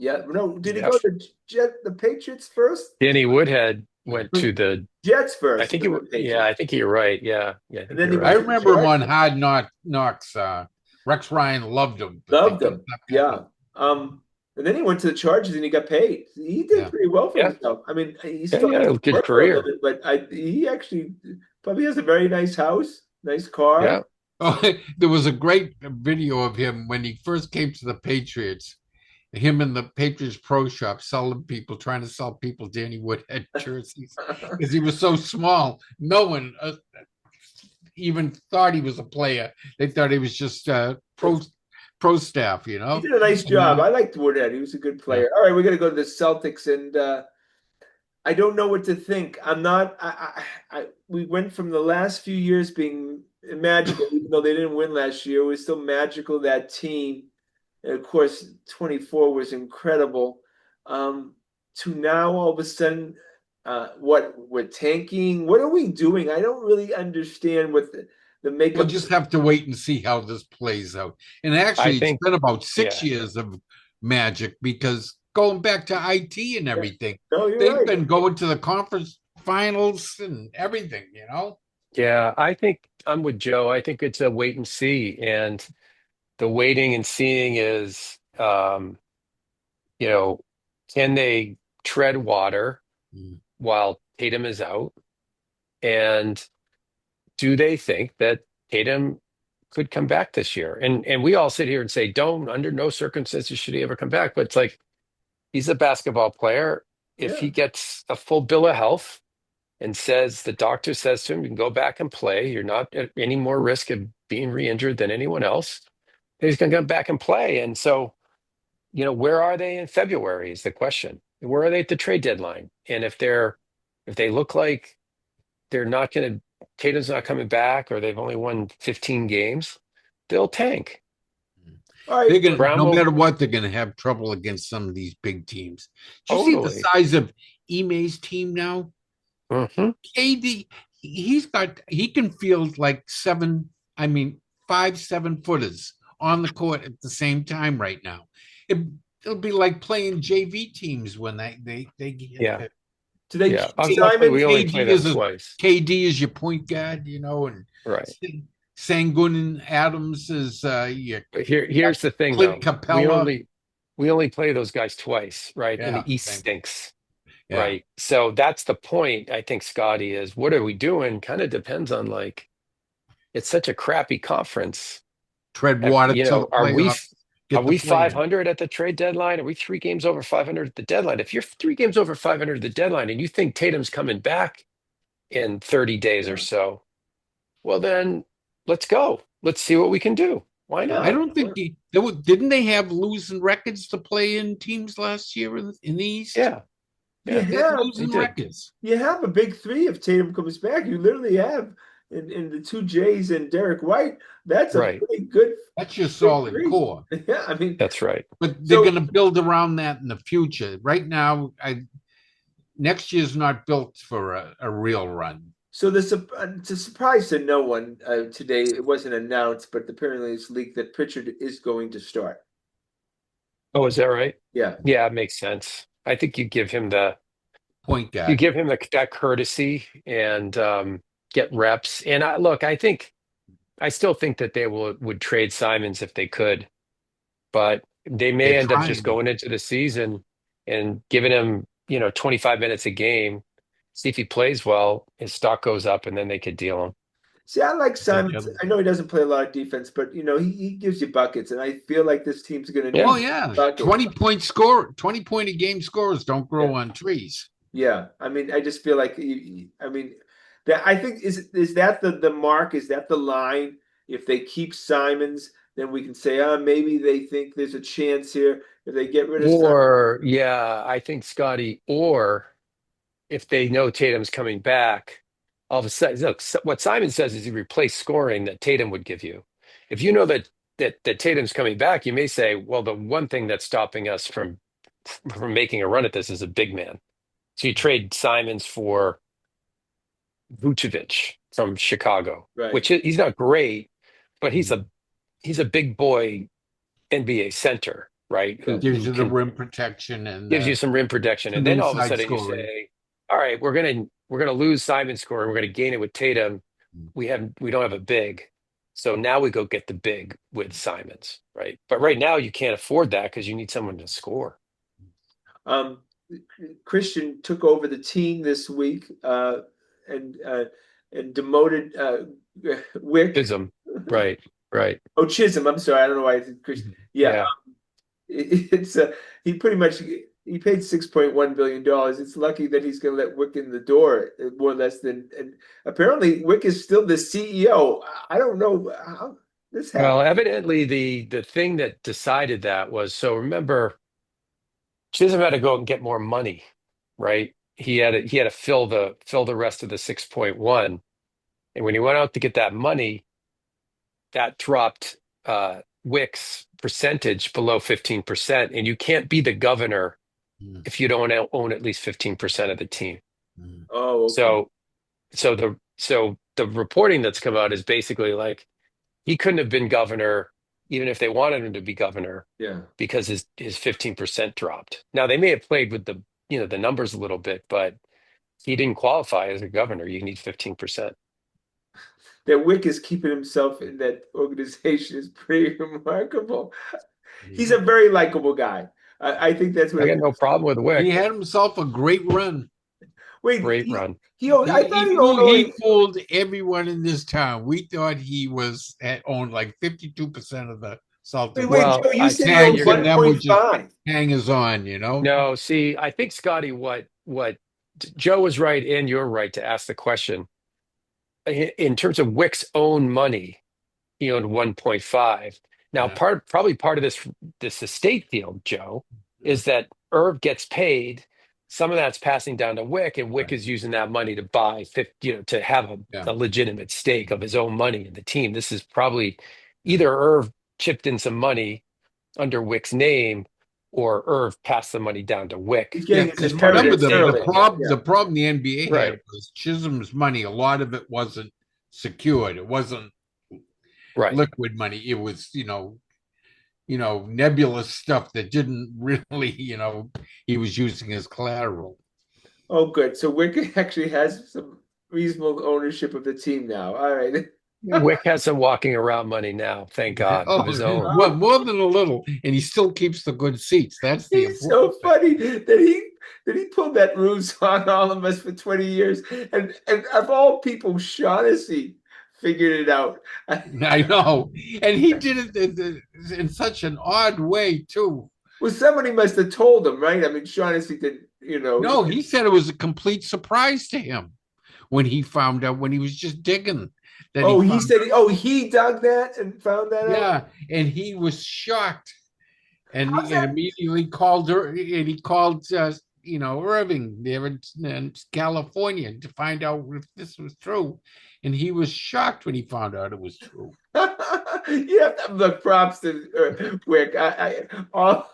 Yeah, no, did he Yep. go to the Patriots first? Danny Woodhead went to the. Jets first. I think and then the yeah, I think you're right. Yeah, yeah. I think And then you're he I right. remember him on Chargers. Hard Knocks. Rex Ryan loved him. but Loved they him. kept up with Yeah. him. And then he went to the Chargers and he got paid. He did Yeah. pretty well for Yeah. himself. I mean, he Yeah, still yeah, has to good work for a little career. bit, but he actually probably has a very nice house, nice car. Yeah. Oh, there was a great video of him when he first came to the Patriots. Him in the Patriots Pro Shop trying to sell people Danny Woodhead jerseys because he was so small. No one even thought he was a player. They thought he was just pro staff, He did a nice job. I liked Woodhead. He was a good player. All right, we're gonna go to the Celtics, and I don't know what to think. I'm not. We went from the last few years being magical, even though they didn't win last year. It was still magical, that team. And of course, 24 was incredible. To now, all of a sudden, what we're tanking? What are we doing? I don't really understand what the We'll makeup. just have to wait and see how this plays out. And I actually, it's think, been about 6 yeah, years of magic because going back to IT and Yeah. everything, No, you're they've right. been going to the conference finals and everything, yeah, I think I'm with Joe. I think it's a wait and see. And the waiting and seeing is, you know, can they tread water Mm. while Tatum is out? And do they think that Tatum could come back this year? And we all sit here and say, don't, under no circumstances should he ever come back. But it's like he's a basketball player. If Yeah. he gets a full bill of health and says the doctor says to him, you can go back and play. You're not at any more risk of being re-injured than anyone else. He's going to come back and play. And so, where are they in February is the question. Where are they at the trade deadline? And if they look like they're not going to, Tatum's not coming back, or they've only won 15 games, they'll tank. All They're right. gonna, Brown no will matter what, they're gonna have trouble against some of these big teams. Do you see the totally. size of Ime's team now? Hmm. KD, he can field like seven, I mean 5 7 footers on the court at the same time right now. It, it'll be like playing JV teams when they get Yeah. there. Do they Yeah. keep Luckily, Simons? we only play KD them is a twice. KD is your point guard, and Right. Sangun and Adams is your But here's the thing, Clint though. We Capella. only we only play those guys twice, right? And Yeah, the East same. stinks, Yeah. right? So that's the point, I think, Scotty, is what are we doing? Kind of depends on like it's such a crappy conference. Tread water till the Are we playoffs. are Get the we play in. 500 at the trade deadline? Are we 3 games over 500 at the deadline? If you're 3 games over 500 at the deadline and you think Tatum's coming back in 30 days or Yeah. so, well then let's go. Let's see what we can do. Why I not? don't think didn't they have losing records to play in teams last year in the East? Yeah, You yeah, They had have they losing did. records. you have a big three if Tatum comes back. You literally have in the two Jays and Derek White. That's a Right. pretty good That's your big solid three. core. Yeah, I mean, That's right. But they're so going to build around that in the future. Right now, next year's not built for a real run. so it's a surprise to no one today. It wasn't announced, but apparently it's leaked that Pritchard is going to start. Oh, is that right? Yeah, Yeah, it makes sense. I think Point you guard. give him that courtesy and get reps. And I still think that they would trade Simons if they could, but they may They're end up just trying. going into the season and giving him, 25 minutes a game, see if he plays well, his stock goes up, and then they could deal him. see, I like The Simon. other- I know he doesn't play a lot of defense, but he gives you buckets, and I feel like this team's going to Yeah, Oh need yeah, buckets. 20-point score, 20-point a game scorers don't Yeah. grow on trees. Yeah, I mean, I just feel like I mean, that I think is that the mark? Is that the line? If they keep Simons, then we can say, maybe they think there's a chance here. If they get rid of Simons, or yeah, I think Scotty, or if they know Tatum's coming back, all of a sudden, look, what Simon says is he replaced scoring that Tatum would give you. If you know that Tatum's coming back, you may say, well, the one thing that's stopping us from making a run at this is a big man. So you trade Simons for Vucevic from Chicago, right? which he's not great, but he's Mhm. a big boy NBA center, right? Yeah. Gives Who you the can rim protection and gives you some rim protection. And some then all of a inside sudden you scoring. say, all right, we're gonna lose Simon score and we're gonna gain it with Tatum. We don't have a big. So now we go get the big with Simons, right? But right now you can't afford that because you need someone to score. Um, Christian took over the team this week, and demoted Wick. Chisholm. Right, right. Oh, Chisholm. I'm sorry. I don't know why I said Christian. Yeah, Yeah. it's he pretty much he paid $6.1 billion. It's lucky that he's going to let Wick in the door, more or less than. And apparently, Wick is still the CEO. I don't know how this Well, happened. evidently the thing that decided that was so remember Chisholm had to go and get more money, right? He had to fill the rest of the 6.1. And when he went out to get that money, that dropped Wick's percentage below 15%. And you can't be the governor Mm. if you don't own at least 15% of the team. Oh, okay. So so the reporting that's come out is basically like he couldn't have been governor even if they wanted him to be governor Yeah. because his 15% dropped. Now they may have played with the numbers a little bit, but he didn't qualify as a governor. You need 15%. That Wick is keeping himself in that organization is pretty remarkable. He's a very likable guy. I think that's what I it got no comes down problem with to. He Wick. had himself a great run. Wait, Great run. I thought he owned He only. fooled everyone in this town. We thought he was owned like 52% of the Celtics. Well, Joe, you I said tell he you, owned Tags you're and gonna them were just 1.5. hangers on. no, see, I think Scotty, what Joe was right and you're right to ask the question. In terms of Wick's own money, he owned 1.5. Now, Yeah. probably part of this estate deal, Joe, is that Irv gets paid. Some of that's passing down to Wick, and Wick Right. is using that money to buy 50, to have Yeah. a legitimate stake of his own money in the team. This is probably either Irv chipped in some money under Wick's name, or Irv passed the money down to He's Wick Yeah, getting his because remember inheritance the early. problem Yeah. the problem the NBA had Right, was Chisholm's money. A lot of it wasn't secured. It wasn't right. liquid money. It was, nebulous stuff that didn't really, he was using as collateral. Oh, good. So Wick actually has some reasonable ownership of the team now. All right. Wick has some walking around money now, thank God, of Oh, his own. more than a little, and he still keeps the good seats. That's the He's so important thing. funny that he pulled that ruse on all of us for 20 years. And of all people, Shaughnessy figured it out. I know, and he did it in such an odd way too. Well, somebody must have told him, right? I mean, Shaughnessy did. No, he said it was a complete surprise to him when he found out when he was just digging that he Oh, he found. said, he dug that and found that out. Yeah, and he was shocked, and How's and that? immediately called her, and he called Irving there in California to find out if this was true, and he was shocked when he found out it was true. You have to look props to Wick. All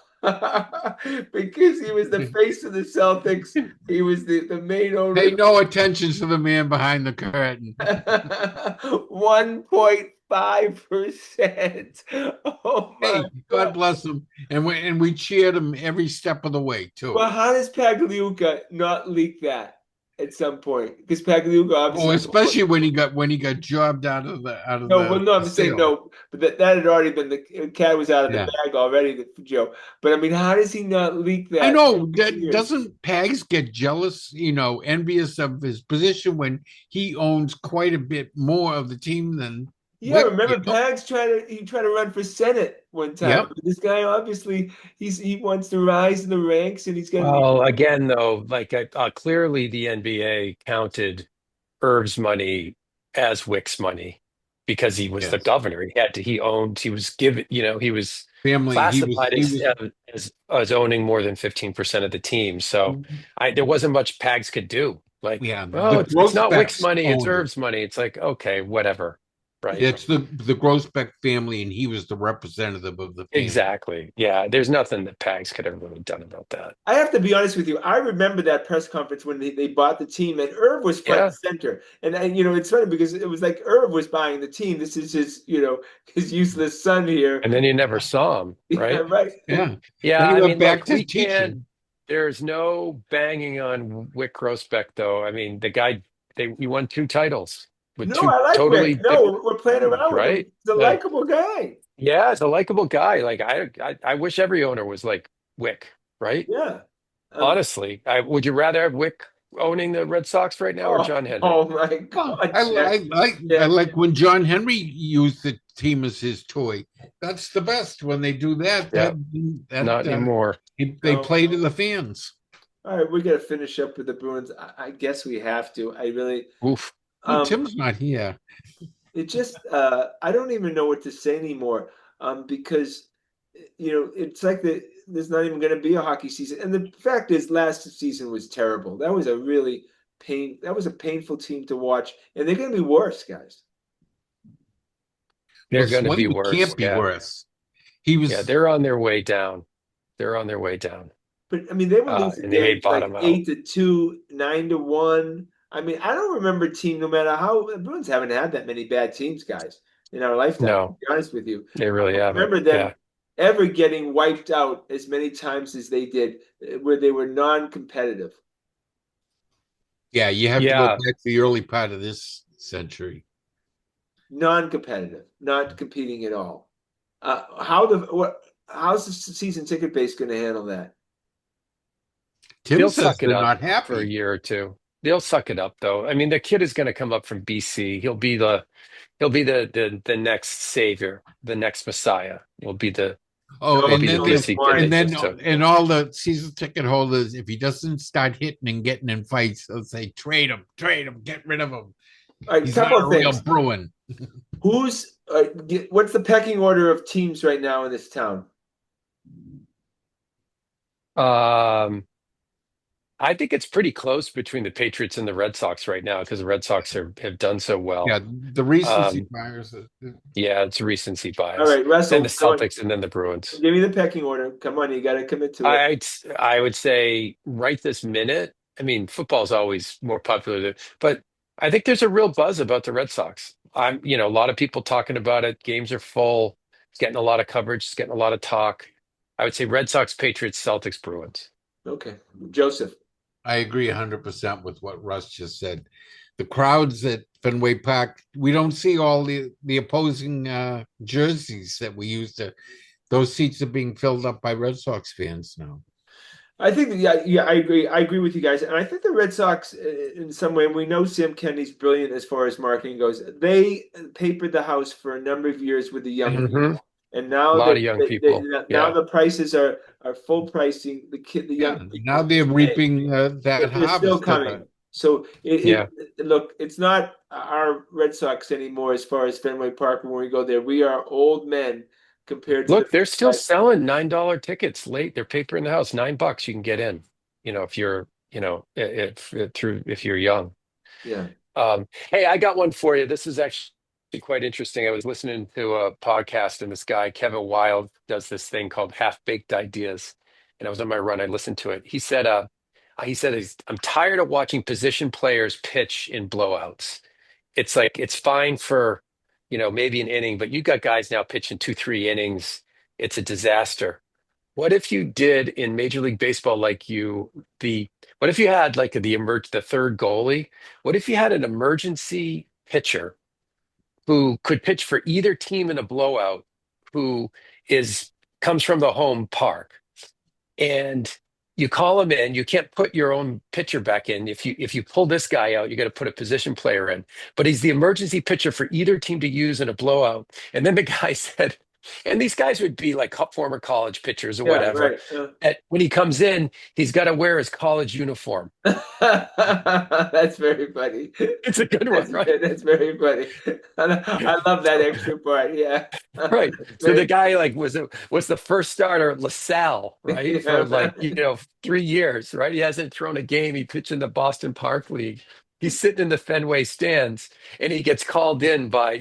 because he was the face of the Celtics. He was the main owner. Pay no attention to the man behind the curtain. 1.5%. Oh my Hey, God God. bless him, and we cheered him every step of the way too. Well, how does Pagliuca not leak that at some point? Because Pagliuca Oh, obviously. especially when he got jobbed out of No, well, the no, I'm saying sale. no, but that had already been the cat was out of the Yeah. bag already, Joe. But I mean, how does he not leak I that know for that years? doesn't Pags get jealous, envious of his position when he owns quite a bit more of the team than Yeah, Wick, remember Pags tried to run for Senate one time. Yep. This guy obviously he wants to rise in the ranks, and he's got. Well, again, though, like clearly the NBA counted Irv's money as Wick's money because he was the Yes. governor. He was given, he was Family. He was classified he was as owning more than 15% of the team. So there wasn't much Pags could do. Like, yeah, oh, the it's not Wick's Grossbecks money, it's owned it. Irv's money. It's like, okay, whatever. Right. It's the Grossbeck family, and he was the representative of the family. Exactly. Yeah. There's nothing that Pags could have really done about that. I have to be honest with you. I remember that press conference when they bought the team, and Irv was front and Yeah. center. And it's funny because it was like Irv was buying the team. This is his useless son here. And then you never saw him, Yeah, right? right. Yeah. Yeah, Then he I went mean, back look, to we can't. teaching. There's no banging on Wick Grossbeck, though. I mean, the guy, he won two titles with No, two I like totally Rick. different No, we're playing teams, around with him. right? He's a Yeah. likable guy. Yeah, it's a likable guy. Like I wish every owner was like Wick, right? Yeah. Honestly, would you rather have Wick owning the Red Sox right now or Oh, John Henry? oh my Well, God, I, Jack. I like I Yeah. like when John Henry used the team as his toy. That's the best when they do that. Yeah, That not anymore. they No. play to the fans. All right, we got to finish up with the Bruins. I guess we have to. I really. Oof. Oh, Um, Tim's not here. It just I don't even know what to say anymore. Because it's like there's not even going to be a hockey season. And the fact is, last season was terrible. That was a painful team to watch, and they're going to be worse, guys. They're Well, going to be Slavy worse. can't be Yeah. worse. He Yeah, was they're on their way down. They're on their way down. But I mean, they were losing and they may games like bottom out. 8-2, 9-1. I mean, I don't remember a team, no matter how the Bruins haven't had that many bad teams, guys, in our lifetime, to No, be honest with you. they I really don't haven't. remember them Yeah. ever getting wiped out as many times as they did, where they were non-competitive. Yeah, you have to go Yeah. back to the early part of this century. Non-competitive, not competing at all. How's the season ticket base going to handle that? Tim They'll says suck it they're up not for a happy. year or two. They'll suck it up though. I mean, the kid is going to come up from BC. He'll be the next savior, the next Messiah. He'll be Oh, No, he'll and be the then no, they there's BC kid want they and just then took. and all the season ticket holders, if he doesn't start hitting and getting in fights, they'll say trade him, get rid of him. All right, He's not couple a of real things. Bruin. What's the pecking order of teams right now in this town? Um, I think it's pretty close between the Patriots and the Red Sox right now because the Red Sox have done so well. Yeah, the recency Um, bias. yeah, it's recency All bias. right, Then the Russell, come on. Celtics and then the Bruins. Give me the pecking order. Come on, you got to commit to it. I I would say right this minute. I mean, football's always more popular, but I think there's a real buzz about the Red Sox. A lot of people talking about it. Games are full. It's getting a lot of coverage. It's getting a lot of talk. I would say Red Sox, Patriots, Celtics, Bruins. Okay, Joseph. I agree 100% with what Russ just said. The crowds at Fenway Park, we don't see all the opposing jerseys that we used to. Those seats are being filled up by Red Sox fans now. I think that, yeah, I agree. I agree with you guys, and I think the Red Sox, in some way, and we know Sam Kennedy's brilliant as far as marketing goes. They papered the house for a number of years with the young Hmm. people, and A now lot of young people. now Yeah. the prices are full pricing. The young Yeah, now people they're stay, reaping that but they're still harvest of coming. it. So Yeah. look, it's not our Red Sox anymore as far as Fenway Park when we go there. We are old men compared to the Look, they're still selling $9 tickets late. They're paper in the house, $9 you can get in. If you're, if you're young. yeah. Hey, I got one for you. This is actually quite interesting. I was listening to a podcast, and this guy, Kevin Wild, does this thing called Half-Baked Ideas. And I was on my run. I listened to it. He said, I'm tired of watching position players pitch in blowouts. It's like it's fine for, maybe an inning, but you got guys now pitching 2, 3 innings. It's a disaster. What if you did in Major League Baseball what if you had like the third goalie? What if you had an emergency pitcher who could pitch for either team in a blowout, who is comes from the home park, and you call him in. You can't put your own pitcher back in. If you pull this guy out, you got to put a position player in. But he's the emergency pitcher for either team to use in a blowout. And then the guy said, and these guys would be like former college pitchers or Yeah, whatever. right. When he comes in, he's got to wear his college uniform. That's very funny. It's a good one, right? That's very funny. I love that extra part. Yeah. Right. So the Very, guy like was the first starter at LaSalle, right? For yeah. like, 3 years, right? He hasn't thrown a game. He pitched in the Boston Park League. He's sitting in the Fenway stands and he gets called in by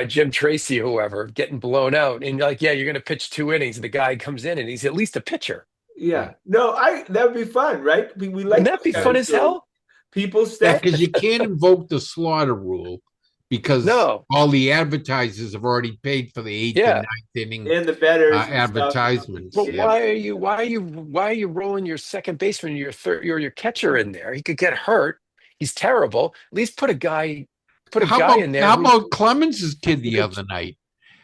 Jim Tracy or whoever, getting blown out. And like, yeah, you're gonna pitch 2 innings. And the guy comes in and he's at least a pitcher. Yeah. No, that would be fun, right? We Wouldn't like that those be kind fun of as stories. hell? People Yeah, stay. because you can't invoke the slaughter rule because No. all the advertisers have already paid for the eighth and Yeah. ninth inning And the betters and stuff. advertisements. But Yeah. Yeah. why are you rolling your second baseman, your catcher in there? He could get hurt. He's terrible. At least put a guy in there How who about Clemens's kid the could, other night?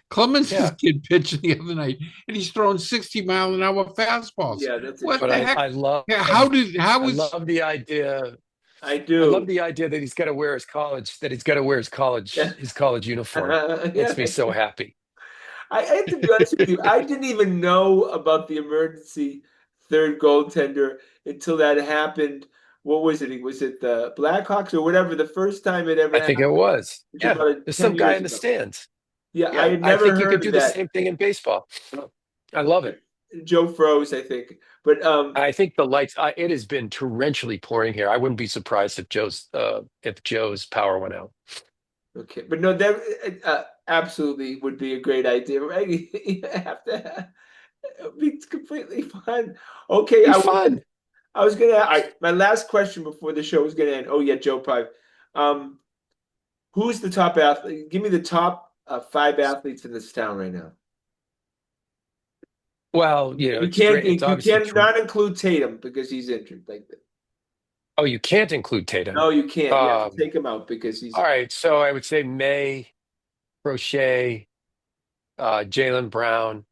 Clemens's yeah. kid pitched the other night, and he's throwing 60-mile-an-hour fastballs. Yeah, that's What But the interesting. heck? I love Yeah, I how is love the idea. I I love do. the idea that Yeah. his college uniform. Yeah, Makes me so happy. I have to be honest with you. I didn't even know about the emergency third goaltender until that happened. What was it? Was it the Blackhawks or whatever? The first time it ever I think it happened, was. which was Yeah. about There's 10 some guy years in the ago. stands. Yeah, I Yeah. had I never think you could heard do of the that. same thing in baseball. I love it. Joe froze, I think. But I think the lights. It has been torrentially pouring here. I wouldn't be surprised if Joe's power went out. okay, but no, that absolutely would be a great idea, right? You have to. It'll be completely fun. Okay, Be fun. I was gonna. My last question before the show was gonna end. Oh yeah, Joe Pipe. Um, who's the top athlete? Give me the top five athletes in this town right now. Well, You it's can't great. It's you obviously can't not include Tatum because he's injured. Like that. Oh, you can't include Tatum. No, you can't. You have to Um, take him out because all he's. right, so I would say May, Crochet, Jalen Brown.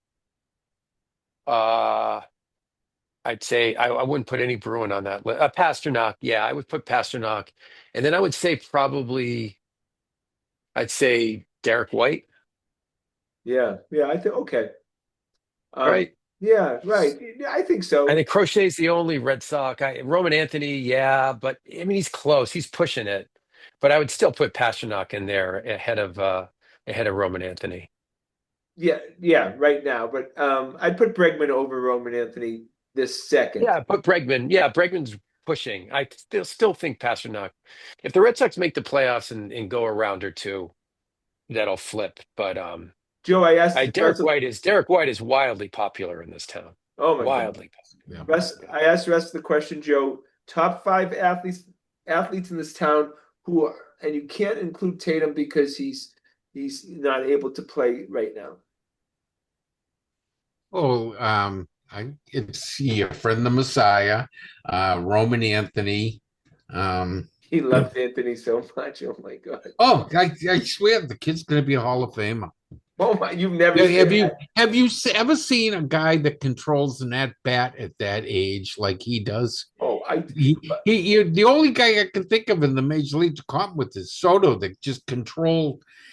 Uh, I'd say I wouldn't put any Bruin on that list. Pasternak, yeah, I would put Pasternak, and then I would say probably I'd say Derek White, Yeah, yeah. I think okay. Um, right? yeah, right. Yeah, I think I so. think Crochet's the only Red Sox. Roman Anthony, yeah, but I mean he's close. He's pushing it, but I would still put Pasternak in there ahead of Roman Anthony. Yeah, yeah. Right now, but I'd put Bregman over Roman Anthony this second. Yeah, but Bregman, yeah, Bregman's pushing. I still think Pasternak. If the Red Sox make the playoffs and go a round or two, that'll flip. But Joe, I asked Russell. Derek White is wildly popular in this town. Oh my God. Wildly popular. Yeah. Russ, I asked Russ the question, Joe. Top five athletes in this town who are, and you can't include Tatum because he's not able to play right now. Oh, it's your friend the Messiah, Roman Anthony. Um, He loves Anthony so much. Oh my God. oh, I swear the kid's gonna be a Hall of Famer. Oh my, you've never Yeah, said that. ever seen a guy that controls an at bat at that age like he does? Oh, You're the only guy I can think of in the major league to comp with is Soto that just is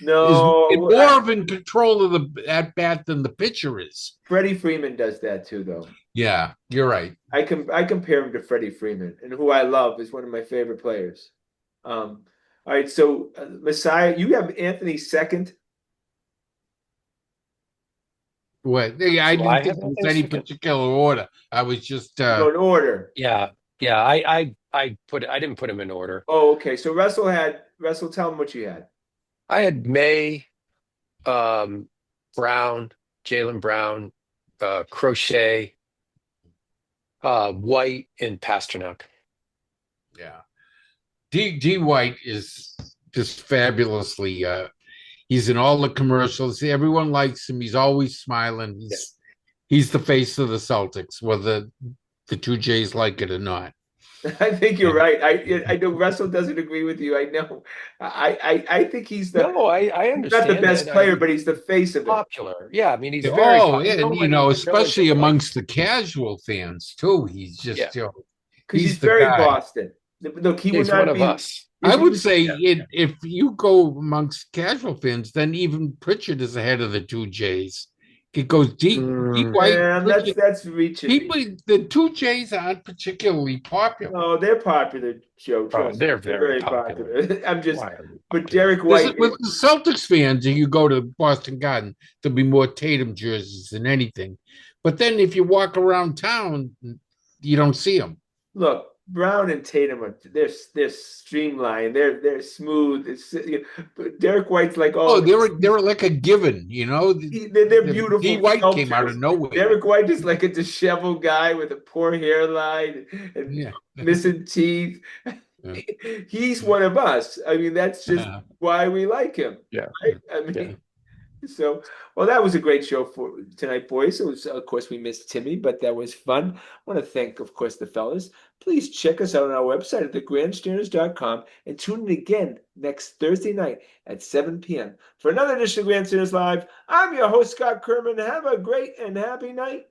no. more of in control of the at bat than the pitcher is. Freddie Freeman does that too, though. Yeah, you're right. I compare him to Freddie Freeman, and who I love is one of my favorite players. All right, so Messiah, you have Anthony second. What? Yeah, I So I didn't think have it was Anthony any second. particular order. I was just No, in order. Yeah, yeah. I didn't put him in order. Oh, okay. So Russell. Tell him what you had. I had May, um, Brown, Jalen Brown, Crochet, White, and Pasternak. yeah. D White is just fabulously he's in all the commercials. Everyone likes him. He's always smiling. He's the face of the Celtics, whether the two Jays like it or not. I think you're Yeah. right. I know Russell doesn't agree with you. I know. I think No, I he's not the understand best that. player, but he's the face of it. popular. Yeah, I mean he's very Oh, popular. and especially amongst the casual fans too. He's Yeah, just Because he's he's the very guy. Look, Look, he would he's one not of be. us. I If would he, say Yeah. if you go amongst casual fans, then even Pritchard is ahead of the two Jays. It goes D White, man, Pritchard. that's reaching. People, the two Jays aren't particularly popular. No, they're popular, Joe. Oh, Trust me. they're very popular. I'm just, Wildly but popular. Derek White. With the Celtics fans, if you go to Boston Garden, there'll be more Tatum jerseys than anything. But then if you walk around town, you don't see them. Look, Brown and Tatum are they're streamlined. They're smooth. But Derek White's like Oh, they're like a given, they're beautiful. D White came out sculptures. of nowhere. Derek White is like a disheveled guy with a poor hairline and Yeah. missing teeth. Yeah. He's one of us. I mean, that's just why we like him. Yeah. Right? I mean, so well, that was a great show for tonight, boys. It was, of course, we missed Timmy, but that was fun. I want to thank, of course, the fellas. Please check us out on our website at thegrandstanders.com and tune in again next Thursday night at 7 p.m. for another edition of Grandstanders Live. I'm your host, Scott Kerman. Have a great and happy night.